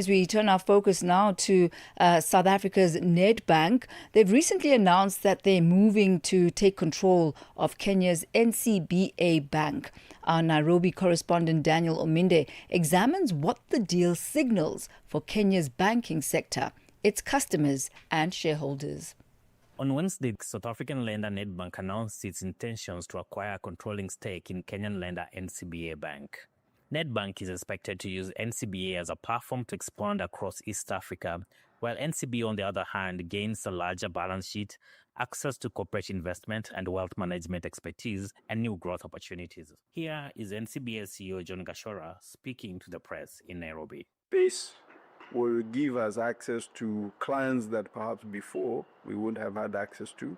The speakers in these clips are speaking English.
As we turn our focus now to South Africa's Nedbank, they've recently announced that they're moving to take control of Kenya's NCBA Bank. Our Nairobi correspondent Daniel Ominde examines what the deal signals for Kenya's banking sector, its customers and shareholders. On Wednesday, South African lender Nedbank announced its intentions to acquire a controlling stake in Kenyan lender NCBA Bank. Nedbank is expected to use NCBA as a platform to expand across East Africa, while NCBA, on the other hand, gains a larger balance sheet, access to corporate investment and wealth management expertise, and new growth opportunities. Here is NCBA CEO John Gashora speaking to the press in Nairobi. This will give us access to clients that perhaps before we wouldn't have had access to.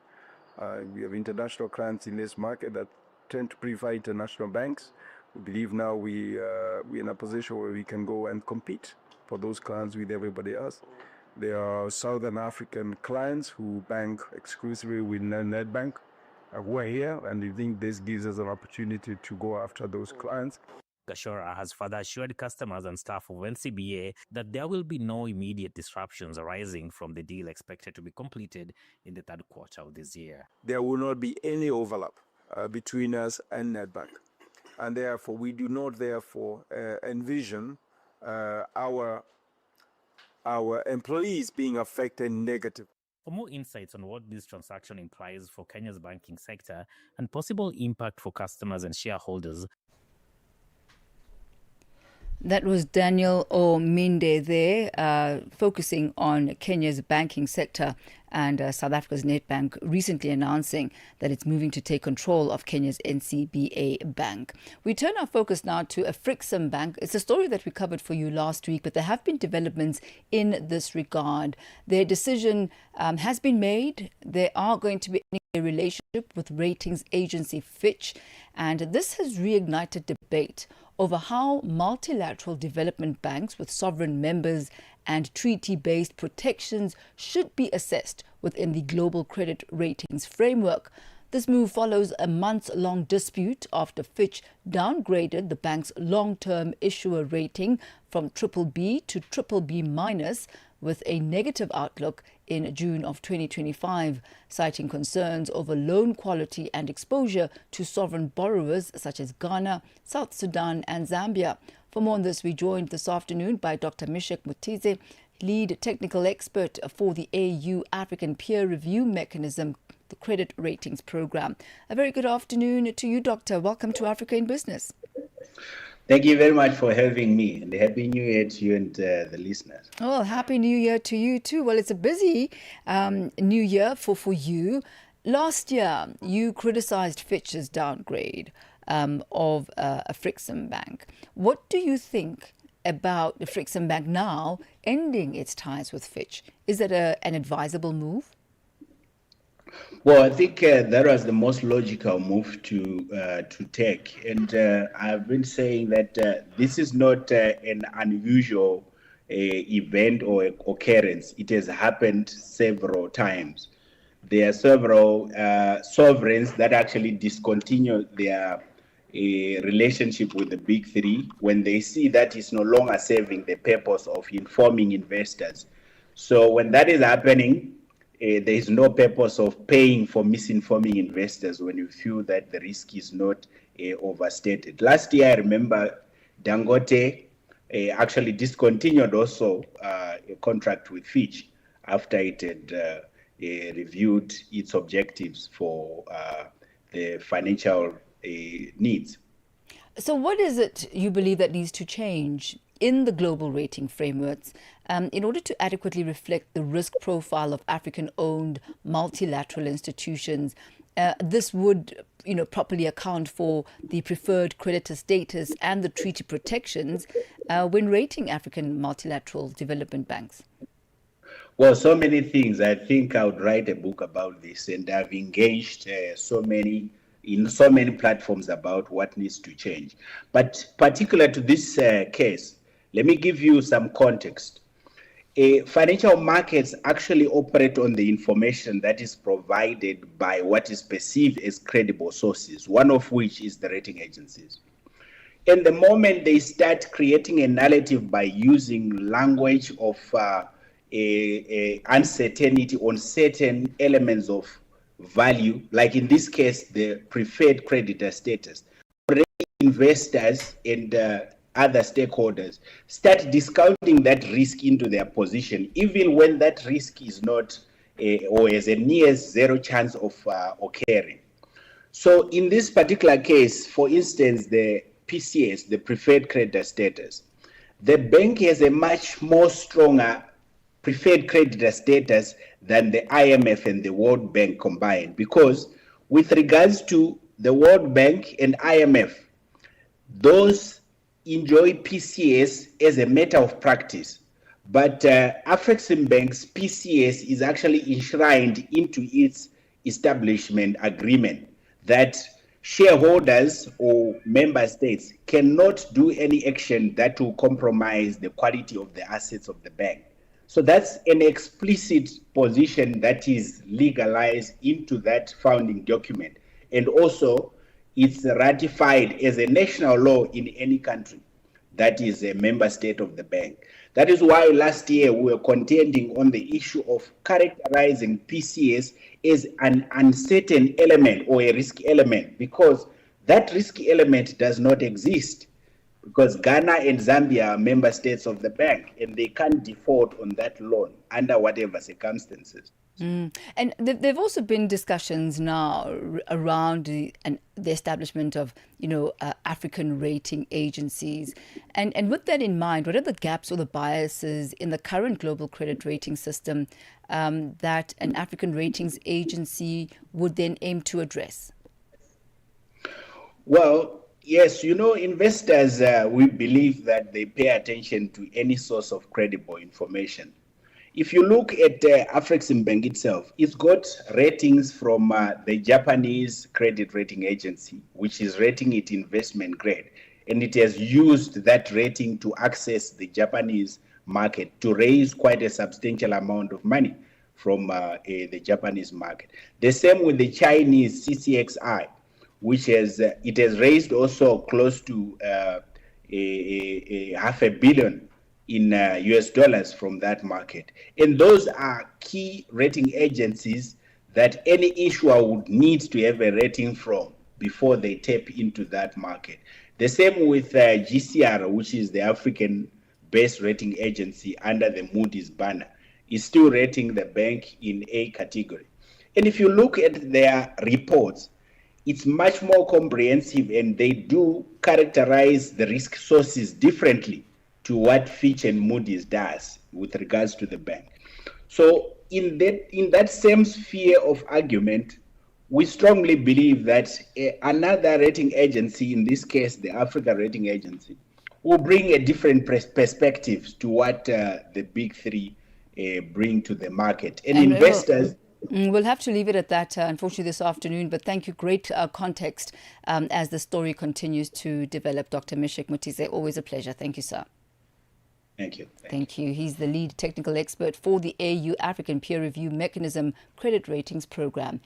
We have international clients in this market that tend to prefer international banks. We believe now we're in a position where we can go and compete for those clients with everybody else. There are Southern African clients who bank exclusively with Nedbank. We're here, and we think this gives us an opportunity to go after those clients. Gashora has further assured customers and staff of NCBA that there will be no immediate disruptions arising from the deal expected to be completed in the third quarter of this year. There will not be any overlap between us and Nedbank. And therefore, we do not envision our employees being affected negatively. For more insights on what this transaction implies for Kenya's banking sector and possible impact for customers and shareholders. That was Daniel Ominde there, focusing on Kenya's banking sector and South Africa's Nedbank recently announcing that it's moving to take control of Kenya's NCBA Bank. We turn our focus now to Afreximbank. It's a story that we covered for you last week, but there have been developments in this regard. Their decision has been made. They are going to be in a relationship with ratings agency Fitch, and this has reignited debate over how multilateral development banks with sovereign members and treaty-based protections should be assessed within the global credit ratings framework. This move follows a months-long dispute after Fitch downgraded the bank's long-term issuer rating from BBB to BBB- with a negative outlook in June of 2025, citing concerns over loan quality and exposure to sovereign borrowers such as Ghana, South Sudan and Zambia. For more on this, we joined this afternoon by Dr. Mishek Mutize, lead technical expert for the AU African Peer Review Mechanism, the Credit Ratings Program. A very good afternoon to you, Doctor. Welcome to Africa in Business. Thank you very much for having me, and Happy New Year to you and the listeners. Oh, Happy New Year to you too. Well, it's a busy new year for you. Last year, you criticized Fitch's downgrade of Afreximbank. What do you think about Afreximbank now ending its ties with Fitch? Is that an advisable move? Well, I think that was the most logical move to take, and I've been saying that this is not an unusual event or occurrence. It has happened several times. There are several sovereigns that actually discontinue their relationship with the big three when they see that it's no longer serving the purpose of informing investors. So when that is happening, there is no purpose of paying for misinforming investors when you feel that the risk is not overstated. Last year, I remember Dangote actually discontinued also a contract with Fitch after it had reviewed its objectives for the financial needs. So what is it you believe that needs to change in the global rating frameworks in order to adequately reflect the risk profile of African-owned multilateral institutions? This would, properly account for the preferred creditor status and the treaty protections when rating African multilateral development banks. Well, so many things. I think I would write a book about this, and I've engaged in so many platforms about what needs to change. But particular to this case, let me give you some context. Financial markets actually operate on the information that is provided by what is perceived as credible sources, one of which is the rating agencies. And the moment they start creating a narrative by using language of uncertainty on certain elements of value, like in this case, the preferred creditor status, already investors and other stakeholders start discounting that risk into their position, even when that risk is not or has a near zero chance of occurring. So in this particular case, for instance, the PCS, the preferred creditor status, the bank has a much more stronger preferred creditor status than the IMF and the World Bank combined, because with regards to the World Bank and IMF, those enjoy PCS as a matter of practice. But Afreximbank's PCS is actually enshrined into its establishment agreement that shareholders or member states cannot do any action that will compromise the quality of the assets of the bank. So that's an explicit position that is legalized into that founding document. And also, it's ratified as a national law in any country that is a member state of the bank. That is why last year we were contending on the issue of characterizing PCS as an uncertain element or a risk element, because that risk element does not exist, because Ghana and Zambia are member states of the bank and they can't default on that loan under whatever circumstances. And there've also been discussions now around the establishment of, African rating agencies. And with that in mind, what are the gaps or the biases in the current global credit rating system that an African ratings agency would then aim to address? Well, yes, investors, we believe that they pay attention to any source of credible information. If you look at Afreximbank itself, it's got ratings from the Japanese credit rating agency, which is rating it investment grade. And it has used that rating to access the Japanese market to raise quite a substantial amount of money from the Japanese market. The same with the Chinese CCXI, which has raised also close to $500 million in US dollars from that market. And those are key rating agencies that any issuer would need to have a rating from before they tap into that market. The same with GCR, which is the African-based rating agency under the Moody's banner, is still rating the bank in A category. And if you look at their reports, it's much more comprehensive, and they do characterize the risk sources differently to what Fitch and Moody's does with regards to the bank. So in that same sphere of argument, we strongly believe that another rating agency, in this case the Africa Rating Agency, will bring a different perspective to what the big three bring to the market. And investors... We'll have to leave it at that, unfortunately, this afternoon. But thank you. Great context as the story continues to develop. Dr. Mishek Mutize, always a pleasure. Thank you, sir. Thank you. Thank you. He's the lead technical expert for the AU African Peer Review Mechanism Credit Ratings Program.